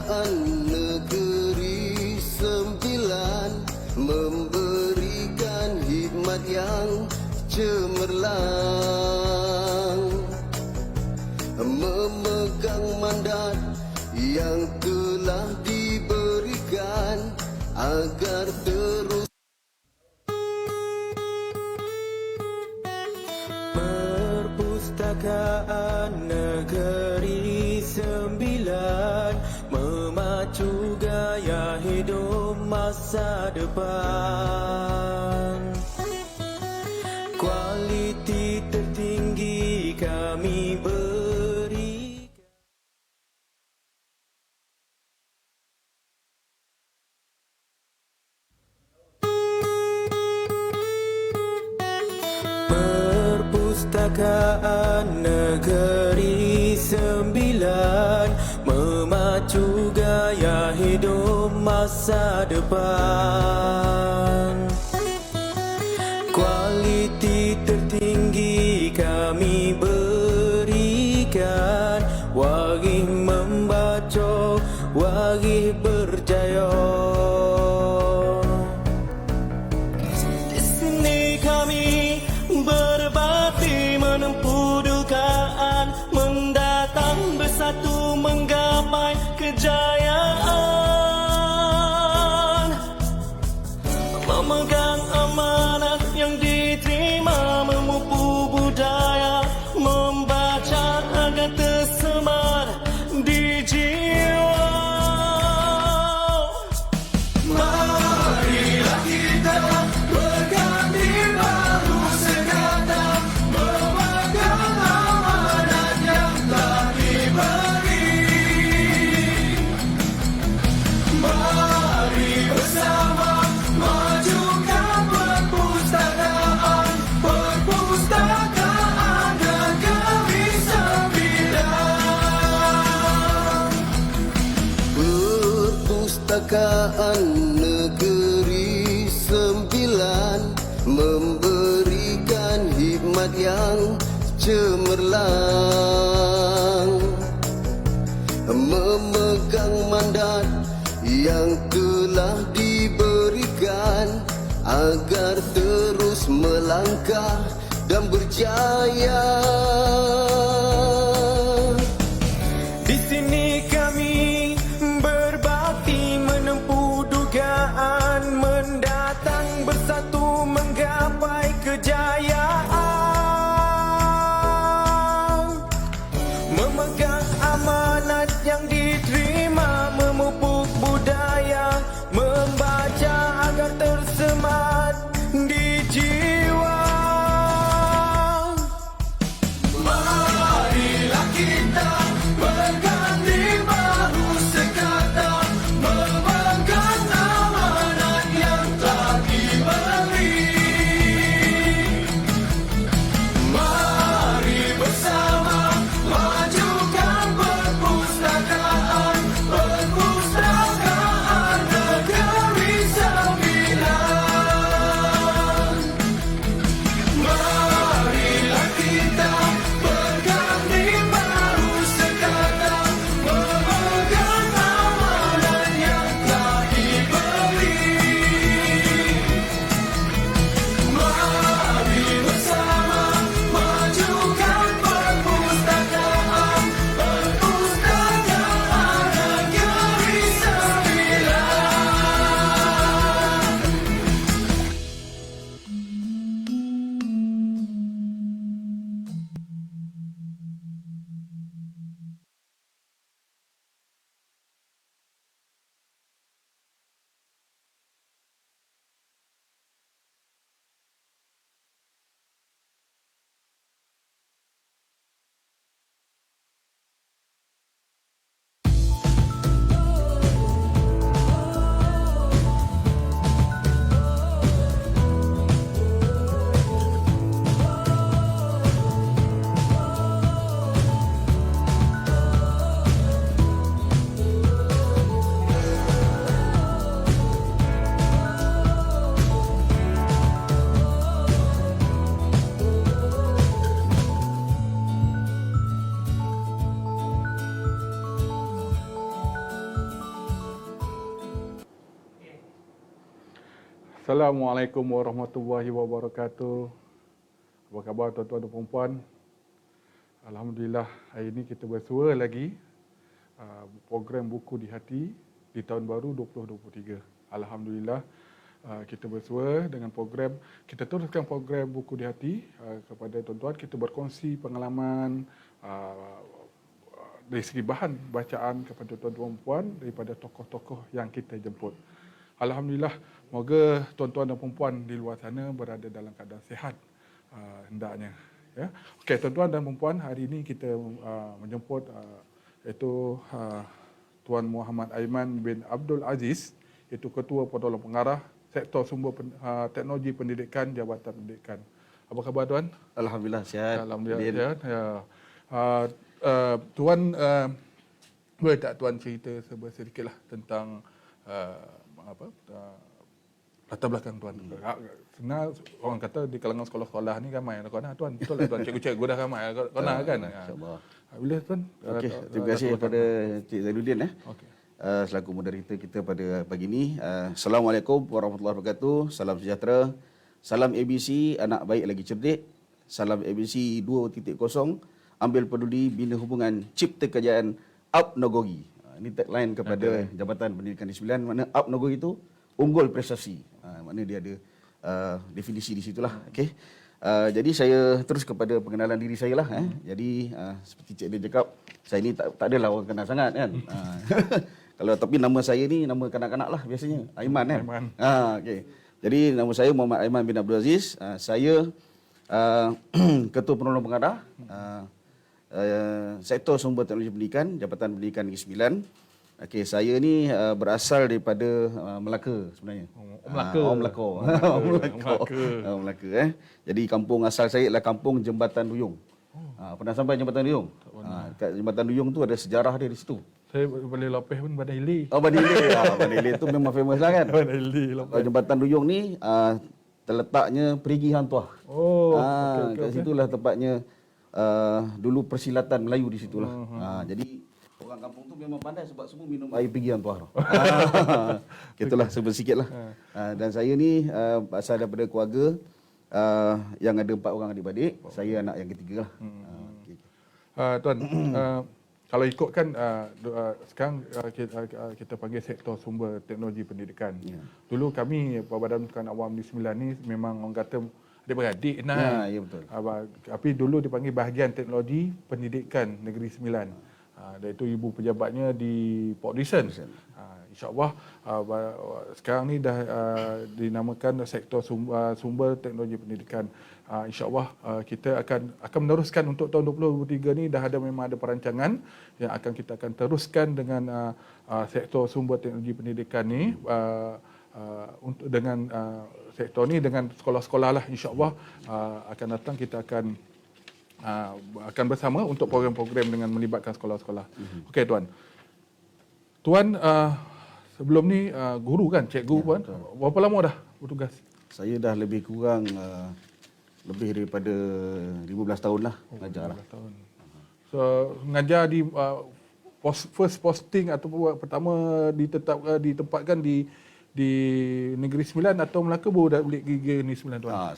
Perpustakaan Negeri Sembilan memberikan hikmat yang cemerlang, memegang mandat yang telah diberikan agar terus. Perpustakaan Negeri Sembilan memacu gaya hidup masa depan. Kualiti tertinggi kami berikan. Perpustakaan Negeri Sembilan memacu gaya hidup masa depan. Kualiti tertinggi kami berikan, wagih membaca, wagih berjaya. Di sini kami berbakti menempuh dukaan, mendatang bersatu menggapai kejayaan, memegang amanat yang diterima, memupuk budaya, membaca agar tersemat di jiwa. Marilah kita berganti baru sekata, memegang amanat yang telah diberi. Mari bersama majukan perpustakaan, perpustakaan Negeri Sembilan. Perpustakaan Negeri Sembilan memberikan hikmat yang cemerlang, memegang mandat yang telah diberikan agar terus melangkah dan berjaya. Di sini kami berbakti menempuh dugaan, mendatang bersatu menggapai kejayaan, memegang amanat yang diterima, memupuk budaya, membaca agar tersemat di jiwa. Marilah kita berganti baru sekata, memegang amanat yang telah diberi. Assalamualaikum warahmatullahi wabarakatuh. Apa khabar tuan-tuan dan puan-puan? Alhamdulillah, hari ini kita bersua lagi program Buku di Hati di tahun baru 2023. Alhamdulillah, kita bersua dengan program, kita teruskan program Buku di Hati kepada tuan-tuan. Kita berkongsi pengalaman dari segi bahan bacaan kepada tuan-tuan dan puan daripada tokoh-tokoh yang kita jemput. Alhamdulillah, moga tuan-tuan dan puan di luar sana berada dalam keadaan sihat hendaknya. Ya. Okey, tuan-tuan dan puan, hari ini kita menjemput iaitu Tuan Muhammad Aiman bin Abdul Aziz, iaitu Ketua Penolong Pengarah Sektor Sumber Teknologi Pendidikan Jabatan Pendidikan. Apa khabar tuan? Alhamdulillah sihat. Alhamdulillah sihat. Ya. Tuan boleh tak tuan cerita sedikitlah tentang latar belakang tuan? Sebenarnya orang kata di kalangan sekolah-sekolah ni ramai anak-anak tuan. Betul lah tuan, cikgu-cikgu dah ramai anak kan? InsyaAllah. Bila tuan? Okey, terima kasih kepada Cik Zainuddin Okey. selaku moderator kita pada pagi ini. Assalamualaikum warahmatullahi wabarakatuh. Salam sejahtera. Salam ABC, anak baik lagi cerdik. Salam ABC 2.0, ambil peduli bina hubungan cipta kejayaan Upnogogi. Ini tagline kepada Jabatan Pendidikan Negeri Sembilan, mana Upnogogi itu unggul prestasi. Mana dia ada definisi di situlah. Okey. Jadi saya terus kepada pengenalan diri saya lah. Jadi seperti Cik Din cakap, saya ni tak adalah orang kenal sangat kan. Kalau tapi nama saya ni nama kanak-kanak lah biasanya. Aiman kan. Aiman. Okey. Jadi nama saya Muhammad Aiman bin Abdul Aziz. Saya Ketua Penolong Pengarah Sektor Sumber Teknologi Pendidikan Jabatan Pendidikan Negeri Sembilan. Okey, saya ni berasal daripada Melaka sebenarnya. Melaka. Melaka. Jadi kampung asal saya adalah kampung Jembatan Duyung. Pernah sampai Jembatan Duyung? Kat Jembatan Duyung tu ada sejarah dia di situ. Saya boleh lopeh pun Bandar Hili. Oh, Bandar Hili. Bandar Hili tu memang famous lah kan. Bandar Hili lopeh. Jembatan Duyung ni terletaknya Perigi Hang Tuah. Oh, kat situlah tempatnya dulu persilatan Melayu di situlah. Jadi orang kampung tu memang pandai sebab semua minum air Perigi Hang Tuah. Itulah sedikitlah. Dan saya ni asal daripada keluarga yang ada 4 orang adik-beradik. Saya anak yang ketiga lah. Tuan, kalau ikutkan sekarang kita panggil Sektor Sumber Teknologi Pendidikan. Dulu kami Badan Sukan Awam Negeri Sembilan ni memang orang kata adik-beradik Ya, betul. Tapi dulu dipanggil Bahagian Teknologi Pendidikan Negeri Sembilan. Iaitu ibu pejabatnya di Port Dickson. InsyaAllah sekarang ni dah dinamakan Sektor Sumber Teknologi Pendidikan. InsyaAllah kita akan meneruskan untuk tahun 2023 ni memang ada perancangan yang kita akan teruskan dengan Sektor Sumber Teknologi Pendidikan ni untuk dengan sektor ni dengan sekolah-sekolah lah, insyaAllah akan datang kita akan bersama untuk program-program dengan melibatkan sekolah-sekolah. Okey tuan. Tuan sebelum ni guru kan, cikgu kan? Berapa lama dah bertugas? Saya dah lebih kurang lebih daripada 15 tahun lah mengajar lah. 15 tahun. So mengajar di first posting atau pertama ditempatkan di Negeri Sembilan atau Melaka baru dah boleh pergi Negeri Sembilan tuan?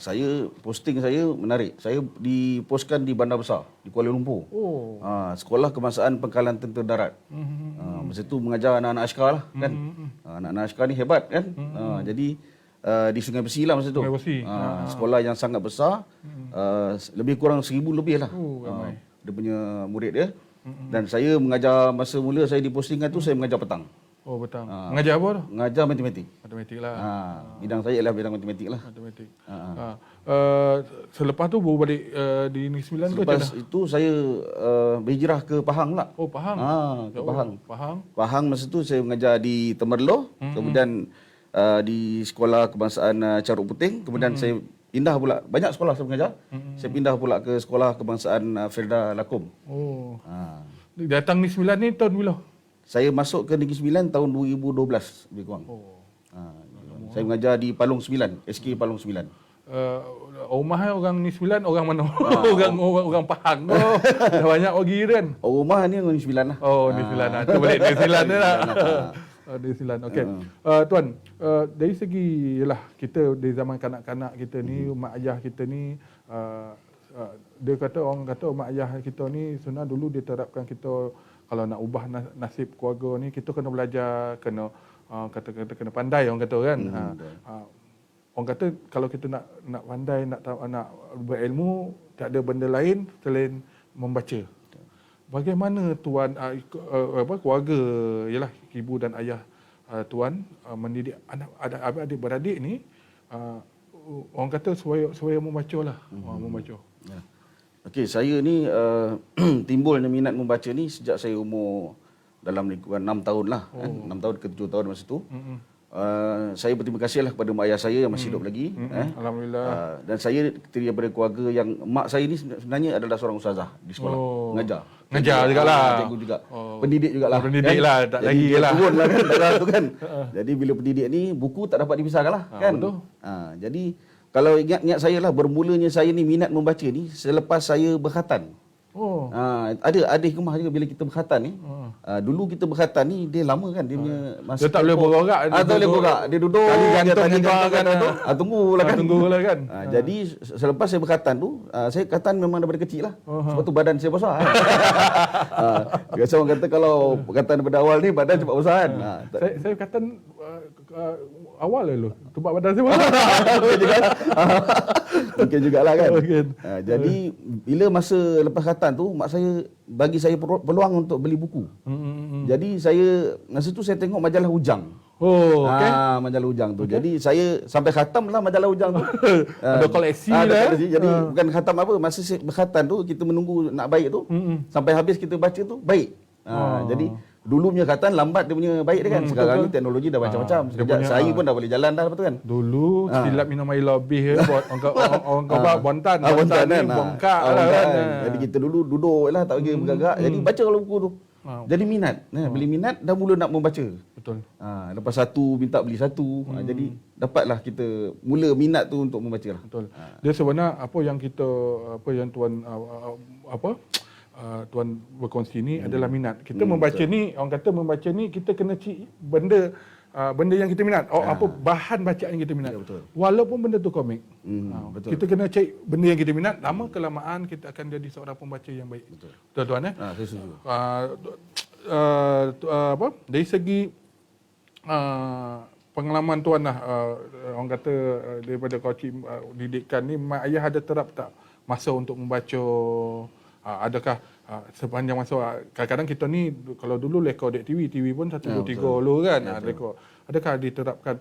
Posting saya menarik. Saya dipostkan di Bandar Besar di Kuala Lumpur. Sekolah Kebangsaan Pangkalan Tentera Darat. Masa tu mengajar anak-anak askar lah kan. Anak-anak askar ni hebat kan. Jadi di Sungai Besi lah masa tu. Sungai Besi. Sekolah yang sangat besar. Lebih kurang 1,000 lebih lah. Dia punya murid dia. Dan saya mengajar masa mula saya dipostingkan tu saya mengajar petang. Oh petang. Mengajar apa tu? Mengajar matematik. Matematik lah. Bidang saya adalah bidang matematik lah. Matematik. Selepas tu baru balik di Negeri Sembilan ke? Lepas itu saya berhijrah ke Pahang pula. Oh Pahang. Ke Pahang. Pahang. Pahang masa tu saya mengajar di Temerloh, kemudian di Sekolah Kebangsaan Caruk Puting, kemudian saya pindah pula. Banyak sekolah saya mengajar. Saya pindah pula ke Sekolah Kebangsaan Felda Lakum. Oh. Datang Negeri Sembilan ni tahun bila? Saya masuk ke Negeri Sembilan tahun 2012 lebih kurang. Saya mengajar di Palung 9, SK Palung 9. Rumah orang Negeri Sembilan orang mana? orang Pahang. Dah banyak orang kira kan? Rumah ni Negeri Sembilan lah. Oh, Negeri Sembilan lah. Tu balik Negeri Sembilan dia lah. Negeri Sembilan. Okey. Tuan, dari segi yalah kita dari zaman kanak-kanak kita ni, mak ayah kita ni dia kata orang kata mak ayah kita ni sebenarnya dulu dia terapkan kita kalau nak ubah nasib keluarga ni kita kena belajar, kena kata-kata kena pandai orang kata kan. Orang kata kalau kita nak pandai, nak berilmu, tak ada benda lain selain membaca. Bagaimana tuan keluarga ialah ibu dan ayah tuan mendidik adik beradik ni orang kata supaya membacalah, membaca. Ya. Okey, saya ni timbulnya minat membaca ni sejak saya umur dalam lingkungan 6 tahun lah. 6 tahun ke 7 tahun masa tu. Saya berterima kasihlah kepada mak ayah saya yang masih hidup lagi. Alhamdulillah. Dan saya terdiri daripada keluarga yang mak saya ni sebenarnya adalah seorang ustazah di sekolah. Mengajar jugalah. Cikgu juga. Pendidik jugalah. Pendidik lah, tak jadi lagi lah. Turun lah kan, darah tu kan. Jadi bila pendidik ni, buku tak dapat dipisahkan lah kan. Betul. Jadi kalau ingat saya lah, bermulanya saya ni minat membaca ni selepas saya berkhatan. Ada hikmah juga bila kita berkhatan ni. Dulu kita berkhatan ni dia lama kan, dia punya masa dia tak boleh bergerak. Tak boleh bergerak. Dia duduk, tali gantung kan. Tunggulah kan. Tunggulah kan. Jadi selepas saya berkhatan tu, saya khatan memang daripada kecil lah. Sebab tu badan saya besar. Biasa orang kata kalau khatan daripada awal ni badan cepat besar kan. Saya khatan awal dulu. Sebab badan saya besar. Mungkin jugalah kan. Mungkin. Jadi bila masa lepas khatan tu, mak saya bagi saya peluang untuk beli buku. Jadi saya masa tu saya tengok majalah Ujang. Okey. Majalah Ujang tu. Jadi saya sampai khatam lah majalah Ujang tu. Ada koleksi lah. Jadi bukan khatam apa, masa saya berkhatan tu kita menunggu nak baik tu, sampai habis kita baca tu baik. Jadi dulu punya khatan lambat dia punya baik dia kan. Sekarang ni teknologi dah macam-macam. Sekejap saya pun dah boleh jalan dah, betul kan? Dulu silap minum air lebih orang kau bontan kan. bongkak lah kan. Jadi kita dulu duduk lah, tak pergi bergerak. Jadi baca kalau buku tu. Jadi minat. Beli minat dah mula nak membaca. Betul. Lepas satu minta beli satu. Jadi dapatlah kita mula minat tu untuk membaca lah. Betul. Dia sebenarnya apa yang tuan tuan berkongsi ni adalah minat. Kita membaca betul. ni, orang kata membaca ni kita kena cari benda yang kita minat. Bahan bacaan yang kita minat. Ya, betul. Walaupun benda tu komik. Betul. Kita kena cari benda yang kita minat. Lama kelamaan kita akan jadi seorang pembaca yang baik. Betul. Betul tuan Saya setuju. Dari segi pengalaman tuan lah, orang kata daripada coaching didikan ni, mak ayah ada terap tak masa untuk membaca? Adakah sepanjang masa, kadang-kadang kita ni kalau dulu lekor dek TV pun 1, 2, 3 dulu kan, lekor. Adakah diterapkan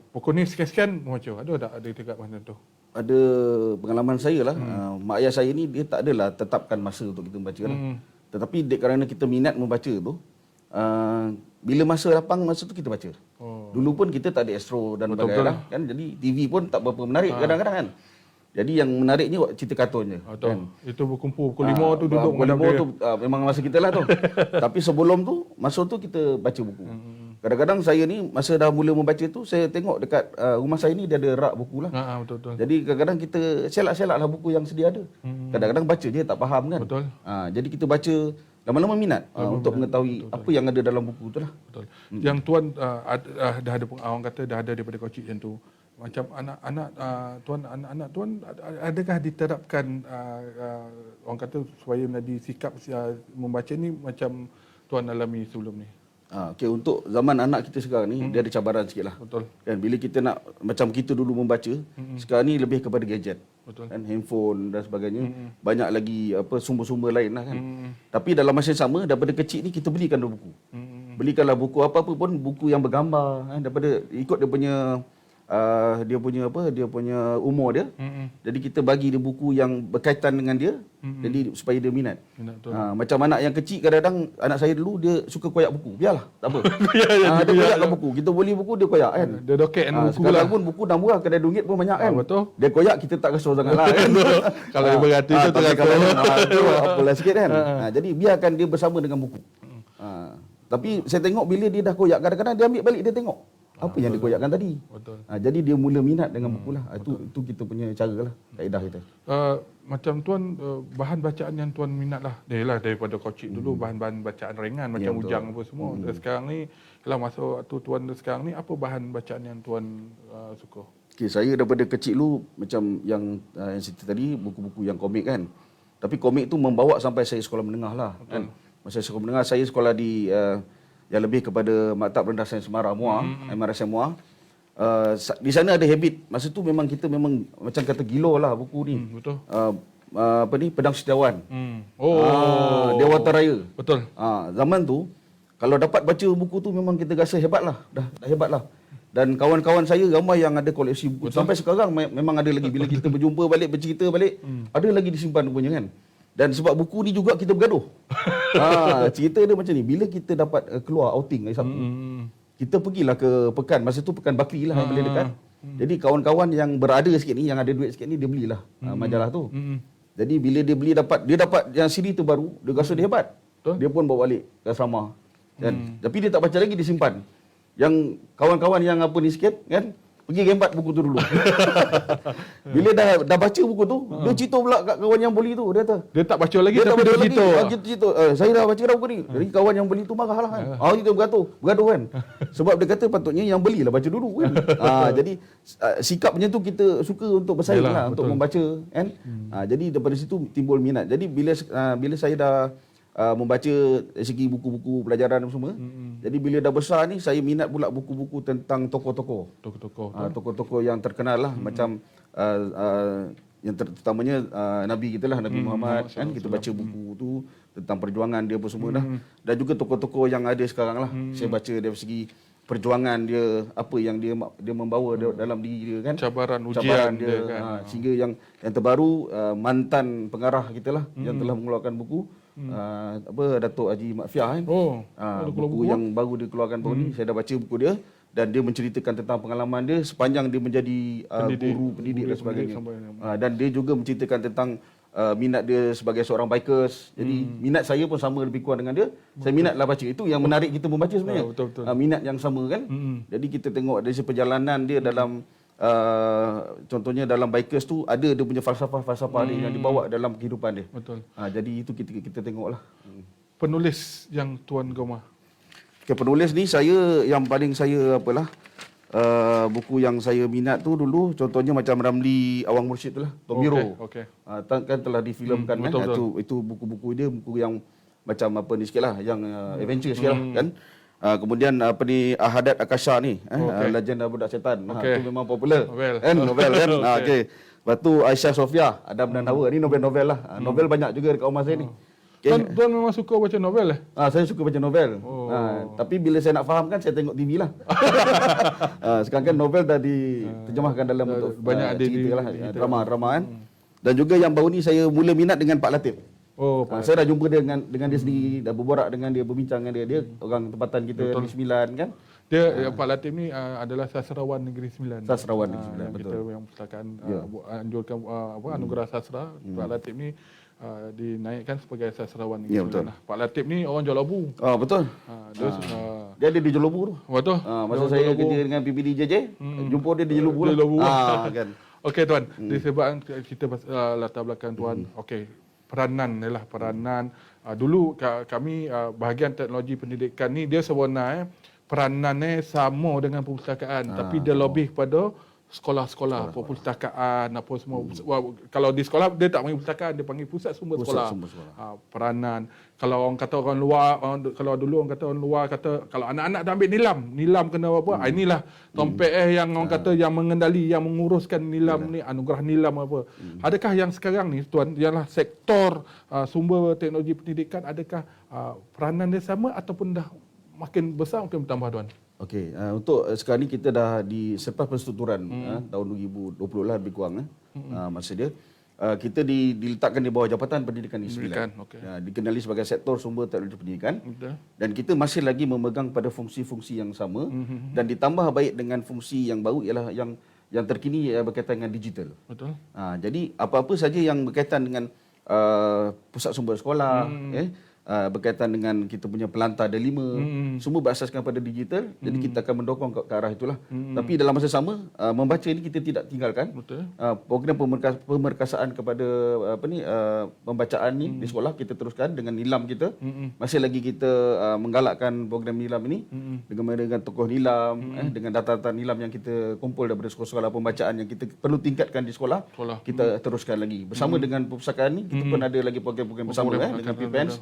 pukul ni sekian-sekian membaca? Ada dekat mana tu? Ada pengalaman saya lah. Mak ayah saya ni dia tak adalah tetapkan masa untuk kita membaca lah. Tetapi kerana kita minat membaca tu, bila masa lapang, masa tu kita baca. Dulu pun kita tak ada Astro dan sebagainya lah, kan. Jadi TV pun tak berapa menarik kadang-kadang kan. Jadi yang menariknya cerita kartun je. Kan? Itu berkumpul pukul 5 tu duduk pukul 5 tu memang masa kita lah tu. Tapi sebelum tu, masa tu kita baca buku. Kadang-kadang saya ni masa dah mula membaca tu, saya tengok dekat rumah saya ni dia ada rak buku lah. Betul. Jadi kadang-kadang kita selak-selak lah buku yang sedia ada. Kadang-kadang baca je tak faham kan. Betul. Jadi kita baca lama-lama minat untuk mengetahui apa yang ada dalam buku tu lah. Betul. Yang tuan dah ada, orang kata dah ada daripada coaching yang tu. Macam anak-anak tuan adakah diterapkan orang kata supaya menjadi sikap membaca ni macam tuan alami sebelum ni? Okey, untuk zaman anak kita sekarang ni dia ada cabaran sikit lah. Betul. Kan bila kita nak macam kita dulu membaca, sekarang ni lebih kepada gadget. Betul. Kan, handphone dan sebagainya. Banyak lagi sumber-sumber lain lah kan. Tapi dalam masa yang sama, daripada kecil ni kita belikan dulu buku. Belikanlah buku apa-apa pun, buku yang bergambar kan, daripada ikut dia punya umur dia. Jadi kita bagi dia buku yang berkaitan dengan dia, jadi supaya dia minat. Macam anak yang kecil, kadang-kadang anak saya dulu dia suka koyak buku. Biarlah, tak apa. Dia koyakkan buku. Kita beli buku dia koyak kan. Dia doket buku sekarang lah. pun buku dah murah, kedai RM2 pun banyak kan. Betul. Dia koyak kita tak rasa sangatlah kan. Kalau dia beratus tu tu apalah sikit kan. Jadi biarkan dia bersama dengan buku. Tapi saya tengok bila dia dah koyak, kadang-kadang dia ambil balik dia tengok. Apa yang dikoyakkan tadi. Betul. Jadi dia mula minat dengan buku lah. Itu kita punya cara lah, kaedah kita. Macam tuan bahan bacaan yang tuan minat lah. Daripada kocik dulu bahan-bahan bacaan ringan macam betul. Ujang apa semua. Dan sekarang ni kalau masa waktu tuan sekarang ni apa bahan bacaan yang tuan suka? Okay, saya daripada kecil dulu macam yang cerita tadi buku-buku yang komik kan. Tapi komik tu membawa sampai saya sekolah menengah lah kan. Masa sekolah menengah saya sekolah di yang lebih kepada Maktab Rendah Sains Semara Muar, MRSM Muar. Di sana ada habit. Masa tu memang kita memang macam kata gilo lah buku ni. Betul. Pedang Setiawan. Dewata Raya. Betul. Zaman tu kalau dapat baca buku tu memang kita rasa hebat lah. Dah hebat lah. Dan kawan-kawan saya ramai yang ada koleksi buku. Sampai sekarang memang ada lagi. Bila kita berjumpa balik, bercerita balik, ada lagi disimpan rupanya kan. Dan sebab buku ni juga kita bergaduh. Cerita dia macam ni. Bila kita dapat keluar outing hari Sabtu, kita pergilah ke pekan. Masa tu pekan Bakri lah yang paling dekat. Jadi kawan-kawan yang berada sikit ni, yang ada duit sikit ni, dia belilah majalah tu. Jadi bila dia beli dia dapat yang siri tu baru, dia rasa dia hebat. Dia pun bawa balik ke asrama. Tapi dia tak baca lagi, dia simpan. Yang kawan-kawan yang apa ni sikit kan, pergi rembat buku tu dulu. Bila dah baca buku tu, dia cerita pula kat kawan yang beli tu. Dia kata, Dia tak baca lagi dia tapi dia cerita. cerita. Saya dah baca dah buku ni. Jadi kawan yang beli tu marah lah kan. Kita bergaduh kan. Sebab dia kata patutnya yang belilah baca dulu kan. Jadi sikapnya tu kita suka untuk bersaing lah, untuk membaca kan. Jadi daripada situ timbul minat. Jadi bila saya dah membaca dari segi buku-buku pelajaran semua. Jadi bila dah besar ni saya minat pula buku-buku tentang tokoh-tokoh. Tokoh-tokoh yang terkenal lah macam yang terutamanya Nabi kita lah, Nabi Muhammad kan, kita baca buku tu tentang perjuangan dia apa semua dah. Dan juga tokoh-tokoh yang ada sekarang lah. Saya baca dari segi perjuangan dia, apa yang dia membawa dalam diri dia kan, Cabaran ujian dia kan. Sehingga yang terbaru mantan pengarah kita lah yang telah mengeluarkan buku Datuk Haji Mat Fiah kan. Buku yang baru dia keluarkan baru ni, saya dah baca buku dia dan dia menceritakan tentang pengalaman dia sepanjang dia menjadi guru pendidik dan sebagainya. Dan dia juga menceritakan tentang minat dia sebagai seorang bikers. Jadi minat saya pun sama lebih kurang dengan dia. Saya minatlah baca. Itu yang menarik kita membaca sebenarnya. Betul. Minat yang sama kan. Jadi kita tengok dari perjalanan dia dalam contohnya dalam bikers tu ada dia punya falsafah dia yang dibawa dalam kehidupan dia. Betul. Jadi itu kita tengoklah. Penulis yang tuan gemar. Penulis ni yang paling saya buku yang saya minat tu dulu contohnya macam Ramli Awang Mursyid tu lah, Tomiro. Kan telah difilmkan kan. Itu buku-buku dia, buku yang macam apa ni sikit lah, yang adventure sikit lah kan. Kemudian Ahadat Akasha ni, Legenda Budak Setan. Itu memang popular. Novel kan. Lepas tu Aisyah Sofia, Adam dan Hawa. Ni novel-novel lah. Novel banyak juga dekat rumah saya ni. Tuan memang suka baca novel Saya suka baca novel. Tapi bila saya nak faham kan, saya tengok TV lah. Sekarang kan novel dah diterjemahkan dalam bentuk banyak cerita lah, drama kan. Dan juga yang baru ni saya mula minat dengan Pak Latif. Saya dah jumpa dengan dia sendiri, dah berborak dengan dia, berbincang dengan dia. Dia orang tempatan kita Negeri Sembilan kan. Dia Pak Latif ni adalah sastrawan Negeri Sembilan. Sastrawan Negeri Sembilan, betul. Kita yang perpustakaan anjurkan anugerah sastra. Pak Latif ni dinaikkan sebagai sastrawan Negeri Sembilan. Pak Latif ni orang Johor Bahru. Betul. Dia ada di Johor Bahru tu. Betul. Masa saya kerja dengan PBDJJ, jumpa dia di Johor Bahru lah. Kan. Okey tuan, disebabkan kita latar belakang tuan. Okey, peranan. Dulu kami bahagian teknologi pendidikan ni dia sebenarnya peranannya sama dengan perpustakaan, tapi dia lebih pada sekolah-sekolah, perpustakaan apa semua. Kalau di sekolah dia tak panggil perpustakaan, dia panggil pusat sumber sekolah. Peranan. Kalau orang kata orang luar, kalau dulu orang kata orang luar kata kalau anak-anak dah ambil nilam kena apa? Inilah Tompek yang orang kata yang mengendali, yang menguruskan nilam ni, anugerah nilam apa. Adakah yang sekarang ni tuan ialah sektor sumber teknologi pendidikan, adakah peranan dia sama ataupun dah makin besar, makin bertambah tuan? Okey, untuk sekarang ni kita dah selepas penstrukturan tahun 2020 lah lebih kurang masa dia. Kita diletakkan di bawah Jabatan Pendidikan Negeri Sembilan. Dikenali sebagai sektor sumber teknologi pendidikan. Dan kita masih lagi memegang pada fungsi-fungsi yang sama dan ditambah baik dengan fungsi yang baru ialah yang terkini berkaitan dengan digital. Betul. Jadi apa-apa saja yang berkaitan dengan pusat sumber sekolah, berkaitan dengan kita punya pelantar delima, semua berasaskan pada digital. Jadi kita akan mendorong ke arah itulah. Tapi dalam masa sama, membaca ini kita tidak tinggalkan. Betul. Program pemerkasaan kepada pembacaan ni di sekolah kita teruskan dengan nilam kita. Masih lagi kita menggalakkan program nilam ini dengan tokoh nilam, dengan data-data nilam yang kita kumpul daripada sekolah-sekolah pembacaan yang kita perlu tingkatkan di sekolah. Kita teruskan lagi. Bersama dengan perpustakaan ni, kita pun ada lagi program-program bersama dengan PPENS.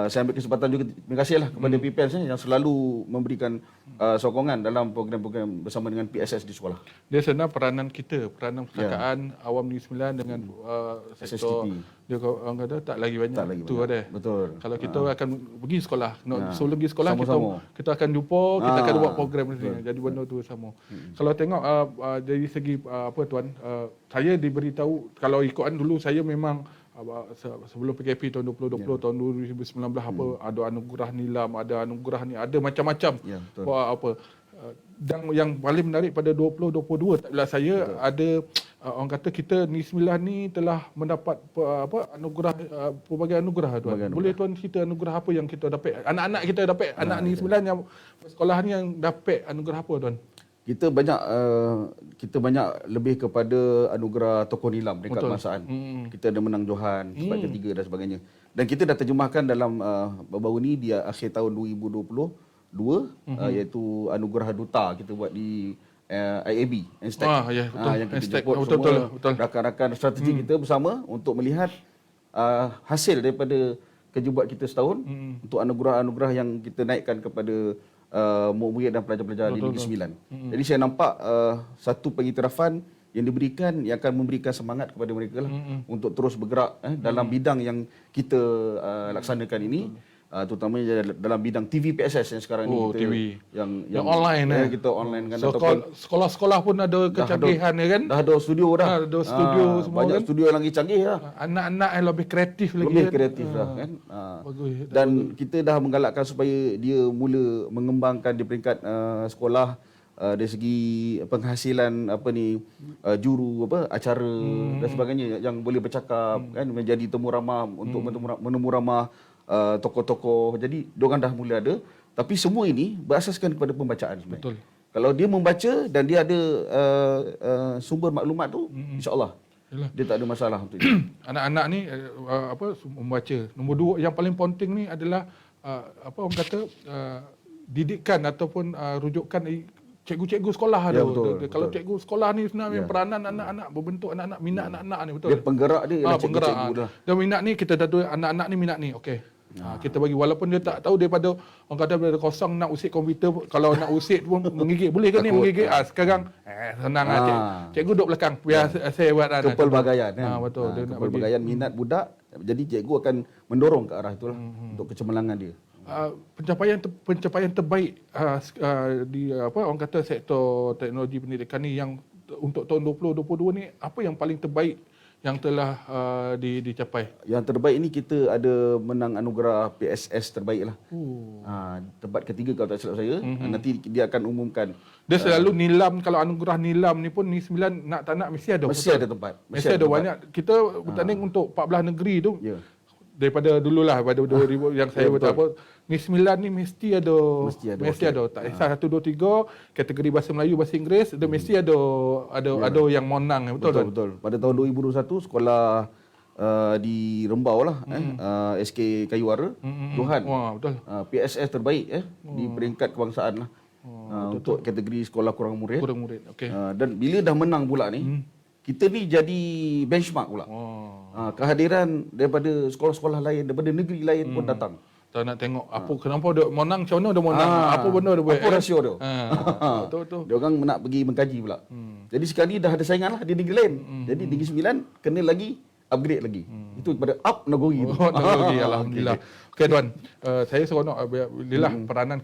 Saya ambil kesempatan juga, terima kasihlah kepada PPENS yang selalu memberikan sokongan dalam program-program bersama dengan PSS di sekolah. Dia sebenarnya peranan perpustakaan awam Negeri Sembilan dengan sektor SSTP. dia orang kata tak lagi banyak. Tak lagi tu banyak. ada. Betul. Kalau kita akan pergi sekolah, sebelum pergi sekolah Sama-sama. kita akan jumpa, kita akan buat program ni. Jadi benda tu sama. Kalau tengok dari segi apa tuan, saya diberitahu kalau ikutan dulu saya memang sebelum PKP tahun 2020 tahun 2019 apa ada anugerah nilam, ada anugerah ni, ada macam-macam. betul. Apa dan yang paling menarik pada 2022 taklah saya ada orang kata kita Negeri Sembilan ni telah mendapat anugerah pelbagai anugerah tuan. Boleh tuan cerita anugerah apa yang kita dapat? Anak-anak kita dapat, anak Negeri Sembilan yang sekolah ni yang dapat anugerah apa tuan? Kita banyak lebih kepada anugerah tokoh nilam dekat kebangsaan. Kita ada menang Johan sebab ketiga dan sebagainya. Dan kita dah terjemahkan dalam baru-baru ni di akhir tahun 2022 iaitu anugerah duta kita buat di IAB Instek. Ya, betul. Yang kita Instek. jemput Betul. semua rakan-rakan strategi kita bersama untuk melihat hasil daripada kerja buat kita setahun untuk anugerah-anugerah yang kita naikkan kepada murid dan pelajar-pelajar di Negeri Sembilan. Jadi saya nampak satu pengiktirafan yang diberikan yang akan memberikan semangat kepada mereka lah untuk terus bergerak dalam bidang yang kita laksanakan ini. Terutamanya dalam bidang TV PSS yang sekarang ni kita TV. yang online kita online kan, so, sekolah-sekolah pun ada kecanggihan ya kan? Dah ada studio dah. Ada studio semua banyak kan? studio yang lagi canggih lah. Anak-anak yang lebih kreatif lagi. Lebih kan? kreatif dah kan. Bagus. Dan kita dah menggalakkan supaya dia mula mengembangkan di peringkat sekolah dari segi penghasilan juru acara dan sebagainya yang boleh bercakap kan, menjadi temu ramah untuk menemu ramah tokoh-tokoh. Jadi diorang dah mula ada, tapi semua ini berasaskan kepada pembacaan sebenarnya. Betul. Kalau dia membaca dan dia ada sumber maklumat tu, insya-Allah dia tak ada masalah untuk itu. Anak-anak ni membaca. Nombor dua yang paling penting ni adalah orang kata didikan ataupun rujukan cikgu-cikgu sekolah Ya, tu. betul, Kalau betul. cikgu sekolah ni sebenarnya peranan anak-anak berbentuk anak-anak minat anak-anak ni betul. Dia penggerak dia ialah penggerak. cikgu-cikgu dah. Dan minat ni kita dah tahu anak-anak ni minat ni. Okey. Kita bagi walaupun dia tak tahu daripada orang kata daripada kosong nak usik komputer, kalau nak usik pun menggigit boleh ke ni menggigit sekarang senang cikgu duduk belakang biar saya buat kepelbagaian kan. Betul dia nak bagi Kepelbagaian minat budak, jadi cikgu akan mendorong ke arah itulah untuk kecemerlangan dia. pencapaian terbaik di orang kata sektor teknologi pendidikan ni yang untuk tahun 2022 ni apa yang paling terbaik yang telah dicapai? Yang terbaik ini kita ada menang anugerah PSS terbaik lah. Tempat ketiga kalau tak silap saya. Nanti dia akan umumkan. Dia selalu nilam, kalau anugerah nilam ni pun Negeri Sembilan nak tak nak mesti ada. Mesti ada tempat. Mesti ada banyak. Kita bertanding untuk 14 negeri tu. Ya. Daripada dululah pada 2000 yang saya beritahu Negeri Sembilan ni mesti ada. Mesti ada. Tak kisah 1 2 3 kategori bahasa Melayu, bahasa Inggeris, dia mesti ada yang menang. Betul. Pada tahun 2021 sekolah di Rembau lah SK Kayuara Johan. Wah, betul. PSS terbaik di peringkat kebangsaan lah. Untuk kategori sekolah kurang murid. Okey. Dan bila dah menang pula ni, kita ni jadi benchmark pula. Kehadiran daripada sekolah-sekolah lain, daripada negeri lain pun datang. Tak nak tengok apa kenapa dia menang, macam mana dia menang, apa benda dia buat. Apa rasio dia? Betul. Dia orang nak pergi mengkaji pula. Jadi sekali dah ada saingan lah di negeri lain. Jadi Negeri Sembilan kena lagi upgrade lagi. Itu kepada up Nagori tu. Nagori, alhamdulillah. Okey tuan, saya seronok alhamdulillah peranan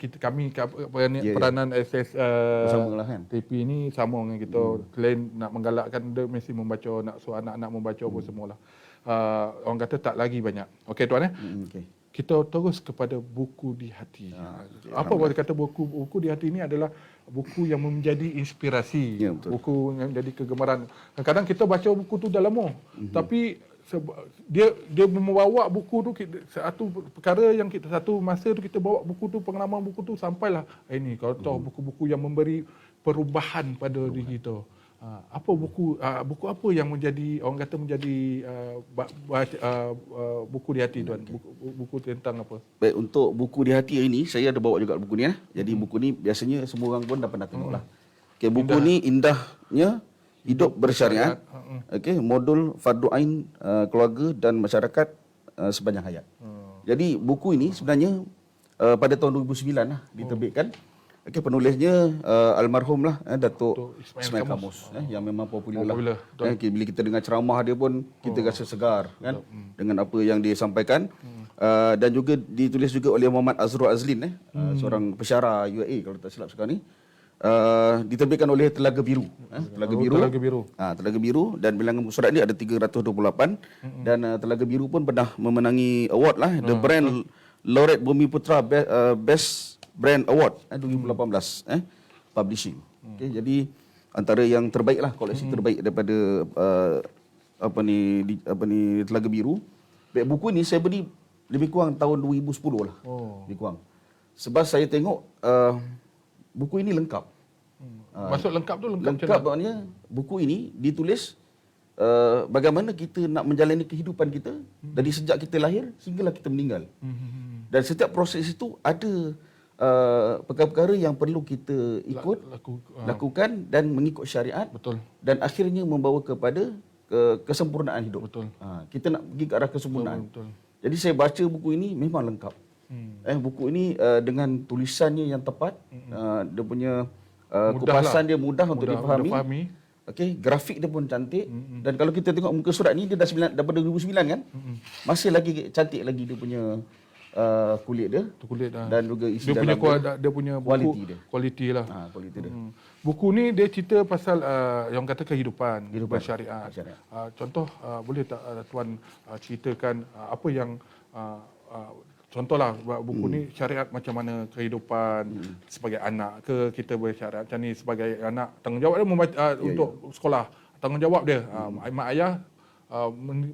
peranan SS Bersama lah kan. TP ni sama dengan kita. Selain nak menggalakkan dia mesti membaca, nak suruh anak-anak membaca apa semualah. Orang kata tak lagi banyak. Okey tuan Okey. Kita terus kepada buku di hati. Apa boleh kata buku di hati ini adalah buku yang menjadi inspirasi, Ya, betul. buku yang jadi kegemaran. Kadang-kadang kita baca buku tu dah lama, tapi dia membawa buku tu satu perkara yang satu masa tu kita bawa buku tu, pengalaman buku tu sampailah ini kalau tahu buku-buku yang memberi perubahan pada diri kita. Apa buku apa yang menjadi orang kata menjadi buku di hati tuan? Buku tentang apa? Baik, untuk buku di hati hari ni saya ada bawa juga buku ni. Jadi buku ni biasanya semua orang pun dah pernah tengok lah. Okay, buku ni indahnya hidup bersyariat. Okey, modul fardu ain keluarga dan masyarakat sepanjang hayat. Jadi buku ini sebenarnya pada tahun 2009 lah diterbitkan. Okey, penulisnya almarhum lah Datuk Ismail Kamus yang memang popular lah. Okay, bila kita dengar ceramah dia pun kita rasa segar kan dengan apa yang dia sampaikan. Dan juga ditulis juga oleh Muhammad Azrul Azlin seorang pensyarah UAE kalau tak silap sekarang ni. Diterbitkan oleh Telaga Biru. Telaga Biru dan bilangan surat ni ada 328 dan Telaga Biru pun pernah memenangi award lah The Brand Laureate Bumi Putra Best Brand Award 2018 publishing. Okay, jadi antara yang terbaik lah, koleksi terbaik daripada Telaga Biru. Baik, buku ni saya beli lebih kurang tahun 2010 lah. Lebih kurang. Sebab saya tengok buku ini lengkap. Maksud lengkap tu lengkap maknanya buku ini ditulis bagaimana kita nak menjalani kehidupan kita dari sejak kita lahir sehinggalah kita meninggal. Dan setiap proses itu ada perkara-perkara yang perlu kita ikut, lakukan dan mengikut syariat. Betul. Dan akhirnya membawa kepada kesempurnaan hidup. Betul. Kita nak pergi ke arah kesempurnaan. Betul. Jadi saya baca buku ini memang lengkap. Buku ini dengan tulisannya yang tepat, dia punya kupasan dia mudah untuk difahami. Okey, grafik dia pun cantik dan kalau kita tengok muka surat ni dia daripada 2009 kan? Masih lagi cantik lagi dia punya kulit dia. Kulit dan juga isi dia dalam dia punya buku kualiti lah. Kualiti dia. Buku ni dia cerita pasal yang kata kehidupan bersyariat. Contoh boleh tak tuan ceritakan apa yang contohlah buku ni syariat macam mana kehidupan sebagai anak ke kita bersyariat macam ni sebagai anak tanggungjawab dia membaca untuk sekolah tanggungjawab dia mak ayah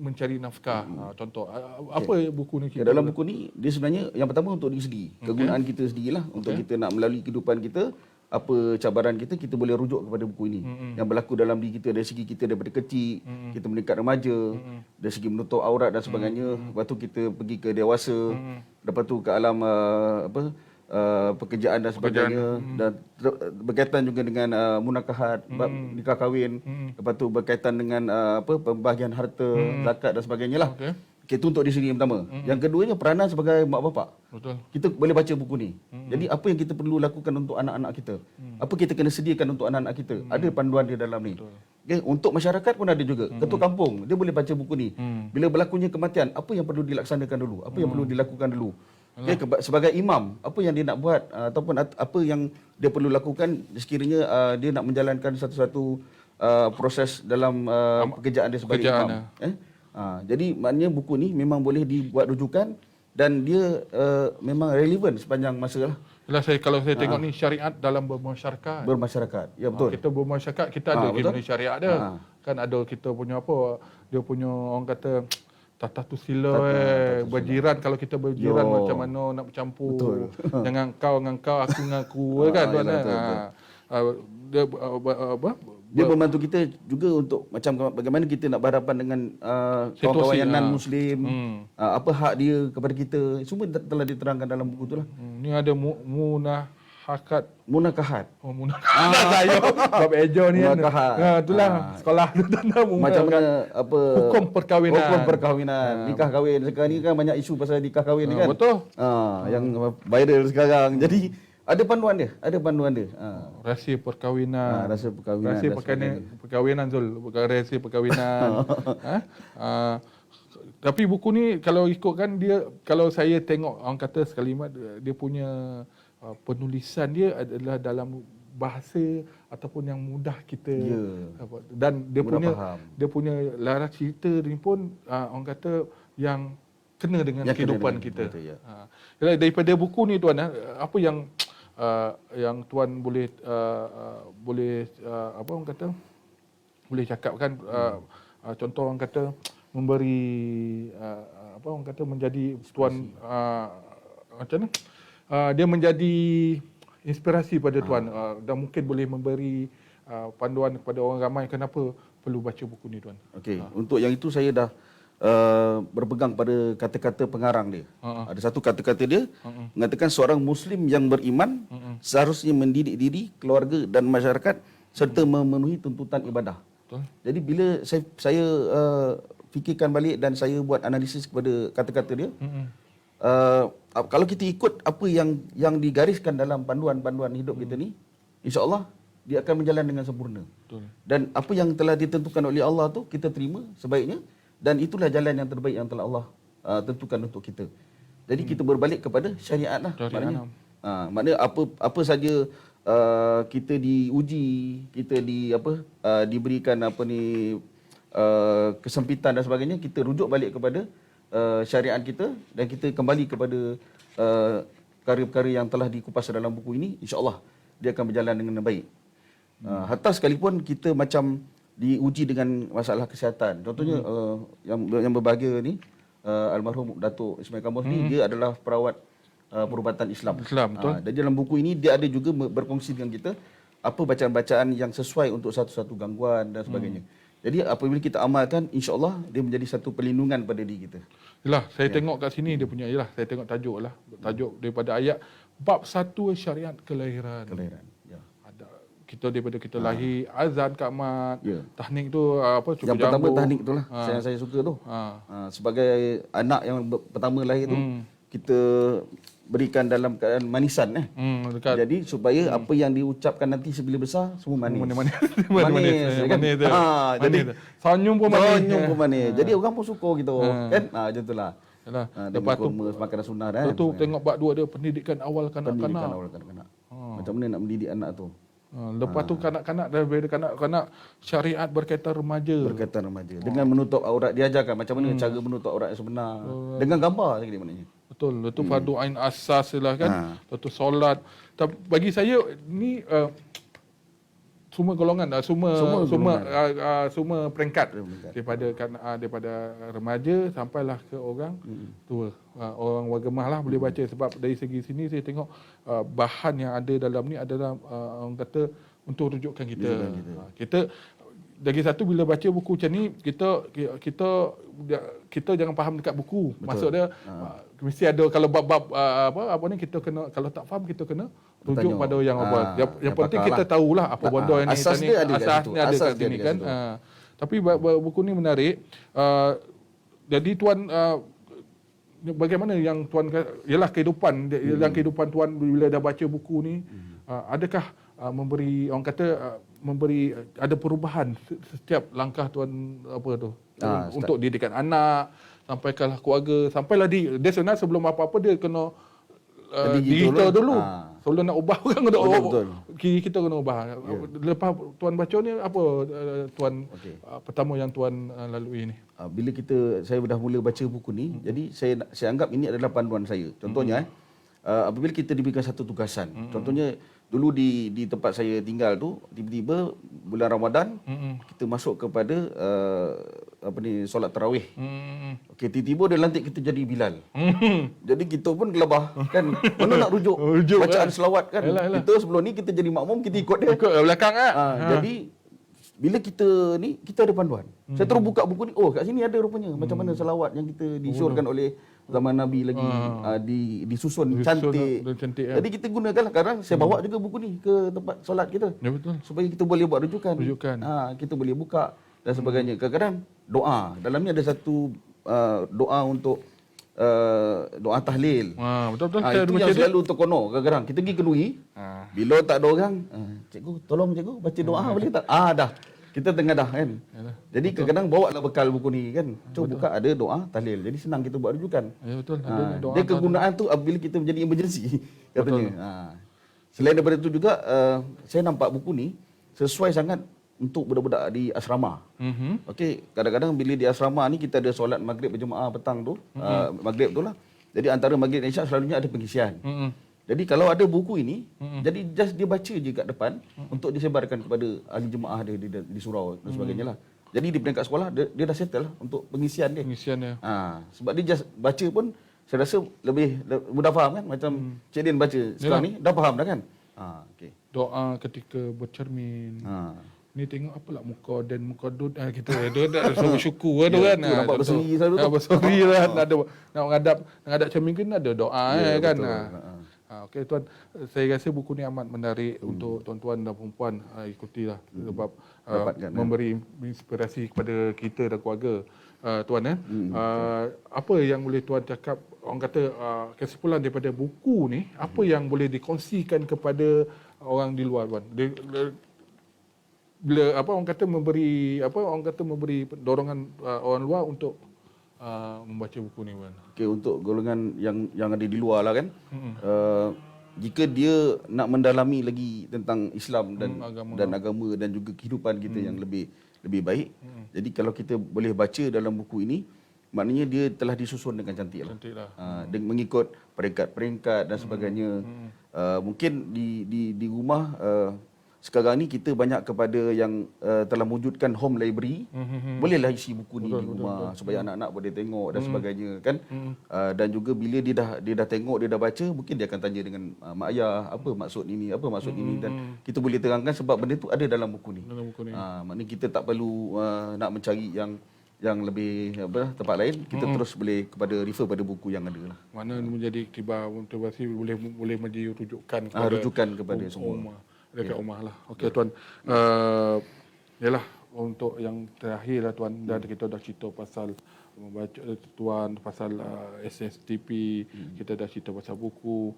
mencari nafkah contoh apa buku ni cerita dalam buku ni dia sebenarnya yang pertama untuk diri sendiri kegunaan kita sendirilah untuk kita nak melalui kehidupan kita apa cabaran kita boleh rujuk kepada buku ini yang berlaku dalam diri kita dari segi kita daripada kecil kita meningkat remaja dari segi menutup aurat dan sebagainya lepas tu kita pergi ke dewasa lepas tu ke alam pekerjaan dan sebagainya dan berkaitan juga dengan munakahat nikah kahwin lepas tu berkaitan dengan pembahagian harta zakat dan sebagainya lah. Itu untuk di sini yang pertama. Yang keduanya peranan sebagai mak bapak. Betul. Kita boleh baca buku ni. Jadi apa yang kita perlu lakukan untuk anak-anak kita? Apa kita kena sediakan untuk anak-anak kita? Ada panduan di dalam ni. Okay. Untuk masyarakat pun ada juga. Ketua kampung dia boleh baca buku ni. Bila berlakunya kematian, apa yang perlu dilaksanakan dulu? Apa yang perlu dilakukan dulu? Okay. Sebagai imam, apa yang dia nak buat ataupun apa yang dia perlu lakukan sekiranya dia nak menjalankan satu-satu proses dalam pekerjaan dia sebagai imam. Jadi maknanya buku ni memang boleh dibuat rujukan dan dia memang relevan sepanjang masa lah. Kalau saya tengok ni syariat dalam bermasyarakat. Bermasyarakat, ya betul. Kita bermasyarakat, kita ada gimana syariat dia. Kan ada kita punya dia punya orang kata tata tu sila berjiran kalau kita berjiran macam mana nak bercampur. Betul. Jangan kau dengan kau, aku dengan aku kan tuan kan. Dia dia membantu kita juga untuk macam bagaimana kita nak berhadapan dengan kawan-kawan yang non-Muslim, apa hak dia kepada kita, semua telah diterangkan dalam buku tu lah. Ni ada munakahat. Munakahat. Saya bab ejo ni kan. Itulah sekolah tu tentang macam mana apa hukum perkahwinan. Nikah kahwin sekarang ni kan banyak isu pasal nikah kahwin ni kan. Betul. Yang viral sekarang. Jadi ada panduan dia. Rahsia perkahwinan. Rahsia perkahwinan Zul, bukan rahsia perkahwinan. Tapi buku ni kalau ikutkan dia, kalau saya tengok orang kata sekalimat dia punya penulisan dia adalah dalam bahasa ataupun yang mudah kita dan dia punya laras cerita ni pun orang kata yang kena dengan kehidupan kita. Daripada buku ni tuan, apa yang tuan boleh apa orang kata boleh cakapkan contoh orang kata memberi apa orang kata menjadi tuan macam mana? Dia menjadi inspirasi pada tuan dan mungkin boleh memberi panduan kepada orang ramai kenapa perlu baca buku ni tuan. Okey, untuk yang itu saya dah berpegang pada kata-kata pengarang dia. Ada satu kata-kata dia mengatakan seorang Muslim yang beriman seharusnya mendidik diri, keluarga dan masyarakat serta memenuhi tuntutan ibadah. Betul. Jadi bila saya fikirkan balik dan saya buat analisis kepada kata-kata dia, kalau kita ikut apa yang digariskan dalam panduan-panduan hidup kita ni, insya-Allah dia akan berjalan dengan sempurna. Betul. Dan apa yang telah ditentukan oleh Allah tu kita terima sebaiknya, dan itulah jalan yang terbaik yang telah Allah tentukan untuk kita. Jadi kita berbalik kepada syariat lah. Syariat. Maknanya apa saja kita diuji, kita diberikan kesempitan dan sebagainya, kita rujuk balik kepada syariat kita dan kita kembali kepada perkara-perkara yang telah dikupas dalam buku ini, insya-Allah dia akan berjalan dengan baik. Hatta sekalipun kita macam diuji dengan masalah kesihatan. Contohnya yang berbahagia ni almarhum Datuk Ismail Kamus ni, dia adalah perawat perubatan Islam. Betul. Dan dalam buku ini dia ada juga berkongsi dengan kita apa bacaan-bacaan yang sesuai untuk satu-satu gangguan dan sebagainya. Jadi apabila kita amalkan, insya-Allah dia menjadi satu perlindungan pada diri kita. Yalah, saya tengok kat sini dia punya, saya tengok tajuk daripada ayat bab 1 syariat kelahiran. Ya. Kita daripada kita lahir, azan kat mat, tahnik tu cuba yang pertama jambu. tahnik tu lah, saya suka tu. Sebagai anak yang pertama lahir tu, kita berikan dalam keadaan manisan. Dekat. Jadi supaya apa yang diucapkan nanti sebila besar, semua manis. Manis. Kan? Jadi Senyum pun manis. senyum pun manis. Jadi orang pun suka gitu. Kan? Macam itulah. Yalah. Lepas tu makanan sunnah kan. Lepas tu tengok bab 2 dia pendidikan awal Pendidikan kanak-kanak. awal kanak-kanak. Macam mana nak mendidik anak tu? Lepas tu kanak-kanak daripada kanak-kanak syariat berkaitan remaja. Berkaitan remaja. Dengan menutup aurat, diajarkan macam mana cara menutup aurat yang sebenar. Dengan gambar lagi maknanya. Betul. Itu fardu ain asas lah kan. Lepas tu solat. Tapi bagi saya ni semua golongan semua peringkat daripada remaja sampailah ke orang tua. Orang wagemah lah boleh baca, sebab dari segi sini saya tengok bahan yang ada dalam ni adalah orang kata untuk rujukan kita. Kita lagi satu, bila baca buku macam ni, kita jangan faham dekat buku. Betul. Maksud dia mesti ada, kalau bab-bab apa ni kita kena, kalau tak faham kita kena rujuk pada yang apa. Yang penting kita tahulah apa benda yang asas ni, dia ada kat asasnya ada kat sini kan. Tapi buku ni menarik. Jadi tuan bagaimana yang tuan ialah kehidupan kehidupan tuan bila dah baca buku ni, adakah memberi, orang kata memberi ada perubahan setiap langkah tuan untuk didikan anak, sampaikanlah keluarga, sampailah dia sebenarnya sebelum apa-apa dia kena digital dulu. Sebelum nak ubah orang kita kena ubah. Lepas tuan baca ni apa tuan pertama yang tuan lalui ni? Bila saya dah mula baca buku ni, jadi saya anggap ini adalah panduan saya. Contohnya apabila kita diberikan satu tugasan. Contohnya dulu di tempat saya tinggal tu, tiba-tiba bulan Ramadan kita masuk kepada solat tarawih. Okey, tiba-tiba dia lantik kita jadi Bilal. Jadi kita pun gelabah kan. Mana nak rujuk bacaan selawat kan. Kita sebelum ni kita jadi makmum, kita ikut dia. Ikut belakang Jadi bila kita ni, kita ada panduan. Saya terus buka buku ni, kat sini ada rupanya macam mana selawat yang kita disyorkan oleh zaman Nabi lagi disusun cantik. Jadi kita gunakanlah. Sekarang saya bawa juga buku ni ke tempat solat kita. Ya, betul. Supaya kita boleh buat rujukan. Kita boleh buka dan sebagainya. Kadang-kadang doa. Dalam ni ada satu doa untuk doa tahlil. Betul-betul. Itu yang selalu terkonor. Kadang-kadang kita pergi kenduri. Bila tak ada orang, cikgu tolong cikgu baca doa boleh tak? Dah. Kita tengah dah kan. Jadi kadang-kadang bawa lah bekal buku ni kan. Cuba buka, ada doa tahlil. Jadi senang kita buat rujukan. Ya, betul. Ada doa. Dia kegunaan tu apabila kita menjadi emergency katanya. Selain daripada itu juga saya nampak buku ni sesuai sangat untuk budak-budak di asrama. Okey, kadang-kadang bila di asrama ni kita ada solat maghrib berjemaah petang tu, maghrib tu lah. Jadi antara maghrib dan isyak selalunya ada pengisian. Jadi kalau ada buku ini, jadi just dia baca je kat depan untuk disebarkan kepada ahli jemaah dia di surau dan sebagainya lah. Jadi di peringkat sekolah dia dah settle lah untuk pengisian dia. Pengisiannya. Sebab dia just baca pun saya rasa lebih mudah faham kan, macam Cik Din baca sekarang ni dah faham dah kan. Okey. Doa ketika bercermin. Ni tengok apa lah muka dan muka dud kita dia dah suruh bersyukur tu kan. tu nampak berseri selalu tu. Berseri lah ada nak menghadap cermin kan ada doa kan. Okey tuan, saya rasa buku ni amat menarik untuk tuan-tuan dan perempuan ikutilah sebab memberi inspirasi kepada kita dan keluarga. Tuan apa yang boleh tuan cakap, orang kata kesimpulan daripada buku ni, apa yang boleh dikongsikan kepada orang di luar tuan? Bila orang kata memberi dorongan orang luar untuk membaca buku ni tuan. Okey, untuk golongan yang ada di luar lah kan. Jika dia nak mendalami lagi tentang Islam dan agama dan juga kehidupan kita yang lebih baik. Jadi kalau kita boleh baca dalam buku ini, maknanya dia telah disusun dengan cantik lah. Dengan mengikut peringkat-peringkat dan sebagainya. Mungkin di rumah sekarang ni kita banyak kepada yang telah mewujudkan home library. Bolehlah isi buku ni di rumah supaya anak-anak boleh tengok dan sebagainya kan. Dan juga bila dia dah tengok, dia dah baca, mungkin dia akan tanya dengan mak ayah, apa maksud ini, apa maksud ini, dan kita boleh terangkan sebab benda tu ada dalam buku ni. Maknanya kita tak perlu nak mencari yang lebih tempat lain, kita terus boleh refer pada buku yang ada lah. Mana menjadi iktibar motivasi boleh menjadi rujukan kepada semua. Dekat rumah lah. Okey tuan. Yalah untuk yang terakhir lah tuan, kita dah cerita pasal membaca tuan, pasal SSTP, kita dah cerita pasal buku.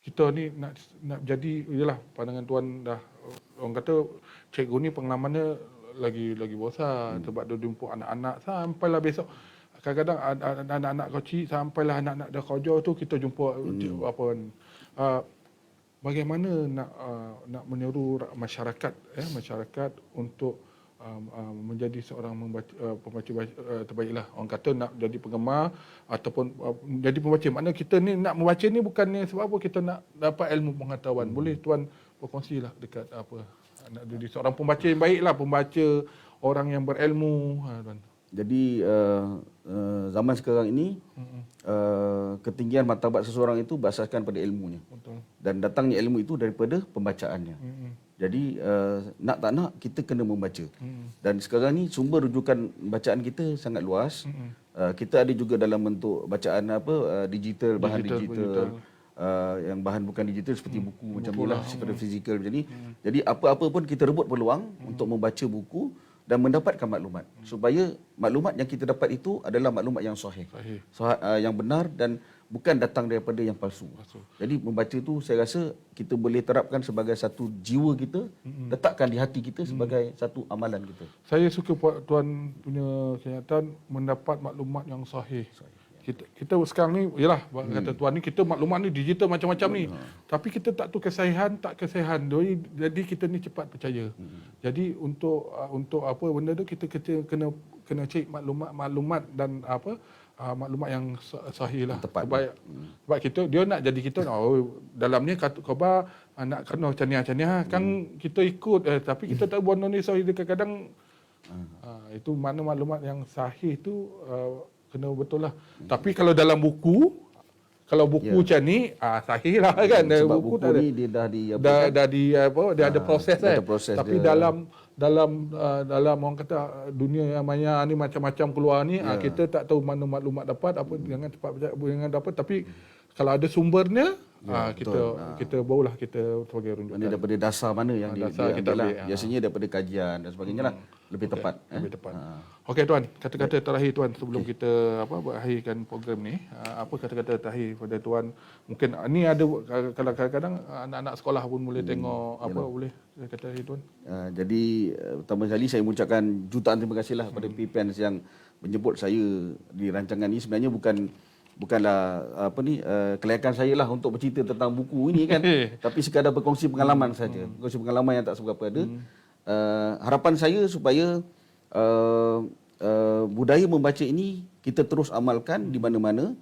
Kita ni nak jadi, yalah pandangan tuan dah, orang kata cikgu ni pengalamannya lagi bosan sebab dia jumpa anak-anak sampailah besok. Kadang-kadang anak-anak kecil sampailah anak-anak dah kerja tu kita jumpa bagaimana nak menyeru masyarakat untuk menjadi seorang pembaca terbaiklah. Orang kata nak jadi penggemar ataupun jadi pembaca. Maknanya kita ni nak membaca ni bukannya sebab apa, kita nak dapat ilmu pengetahuan. Boleh tuan berkongsilah dekat nak jadi seorang pembaca yang baiklah, pembaca orang yang berilmu tuan. Jadi zaman sekarang ini ketinggian martabat seseorang itu berasaskan pada ilmunya. Betul. Dan datangnya ilmu itu daripada pembacaannya. Jadi nak tak nak kita kena membaca. Dan sekarang ni sumber rujukan bacaan kita sangat luas. Kita ada juga dalam bentuk bacaan digital, bahan digital. Yang bahan bukan digital seperti buku macam inilah, seperti fizikal macam ni. Jadi apa-apa pun kita rebut peluang untuk membaca buku dan mendapatkan maklumat, supaya maklumat yang kita dapat itu adalah maklumat yang sahih. Yang benar dan bukan datang daripada yang palsu. Jadi membaca tu saya rasa kita boleh terapkan sebagai satu jiwa kita, letakkan di hati kita sebagai satu amalan kita. Saya suka tuan punya kenyataan mendapat maklumat yang sahih. Kita sekarang ni, yalah kata tuan ni, kita maklumat ni digital macam-macam ni. Tapi kita tak tahu kesahihan. Jadi kita ni cepat percaya. Jadi untuk apa benda tu kita kena cek maklumat dan maklumat yang sahih lah. Tepat. Sebab kita dia nak jadi kita dalam ni khabar nak kena caniah-caniah kan kita ikut tapi kita tak buat ni sahih kadang-kadang itu mana maklumat yang sahih tu kena betul lah. Tapi kalau dalam buku, macam ni sahih lah kan. Sebab buku ni dia dah ada proses tapi dia. dalam orang kata dunia maya ni macam-macam keluar ni kita tak tahu mana maklumat dapat apa, jangan cepat jangan dapat, tapi kalau ada sumbernya kita barulah kita sebagai runjukan. Mana daripada dasar mana yang dia kita ambil lah. ambil, Biasanya daripada kajian dan sebagainya lah. Lebih tepat. Lebih tepat. Okey tuan, kata-kata terakhir tuan sebelum kita berakhirkan program ni. Apa kata-kata terakhir pada tuan? Mungkin ni ada kalau kadang-kadang anak-anak sekolah pun boleh tengok boleh kata terakhir tuan. Jadi pertama sekali saya mengucapkan jutaan terima kasihlah kepada PPENS yang menjemput saya di rancangan ini. Sebenarnya bukanlah kelayakan saya lah untuk bercerita tentang buku ini kan. Tapi sekadar berkongsi pengalaman saja. Berkongsi pengalaman yang tak seberapa ada. Harapan saya supaya budaya membaca ini kita terus amalkan di mana-mana.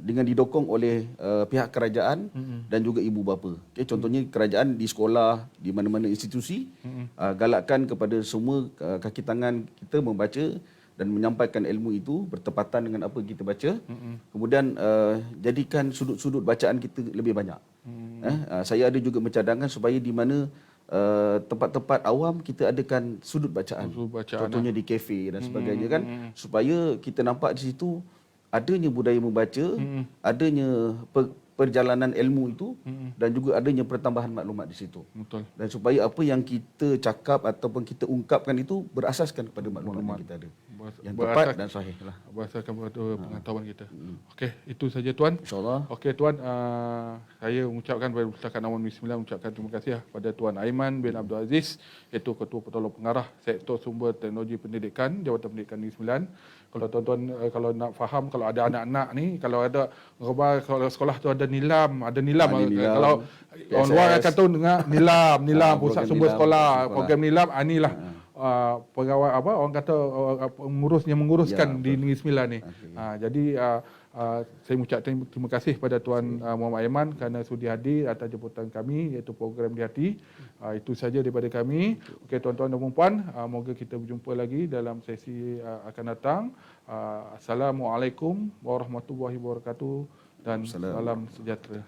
dengan didokong oleh pihak kerajaan dan juga ibu bapa. Okay, contohnya kerajaan di sekolah, di mana-mana institusi galakkan kepada semua kaki tangan kita membaca dan menyampaikan ilmu itu bertepatan dengan apa kita baca. Kemudian jadikan sudut-sudut bacaan kita lebih banyak. Saya ada juga mencadangkan supaya di mana tempat-tempat awam kita adakan sudut bacaan. Contohnya di kafe dan sebagainya kan, supaya kita nampak di situ adanya budaya membaca, adanya perjalanan ilmu itu dan juga adanya pertambahan maklumat di situ. Betul. Dan supaya apa yang kita cakap ataupun kita ungkapkan itu berasaskan kepada maklumat yang kita ada. Yang tepat dan sahih lah. Berdasarkan pada pengetahuan kita. Okey, itu saja Tuan. InsyaAllah. Okey Tuan, saya mengucapkan pada Pustaka Awam Negeri Sembilan mengucapkan terima kasih kepada Tuan Aiman bin Abdul Aziz, iaitu Ketua Petolong Pengarah Sektor Sumber Teknologi Pendidikan Jabatan Pendidikan Negeri Sembilan. Kalau tuan-tuan kalau nak faham, kalau ada anak-anak ni, kalau ada kalau sekolah tu ada nilam. nilam. Kalau orang luar akan tahu dengar nilam pusat sumber nilam, sekolah, sekolah. program nilam inilah pegawai orang kata menguruskan di Negeri Sembilan ni. Jadi saya mengucapkan terima kasih pada Tuan Muhammad Aiman kerana sudi hadir atas jemputan kami, iaitu program Di Hati. Itu saja daripada kami. Okey tuan-tuan dan puan-puan, moga kita berjumpa lagi dalam sesi akan datang. Assalamualaikum warahmatullahi wabarakatuh dan salam sejahtera.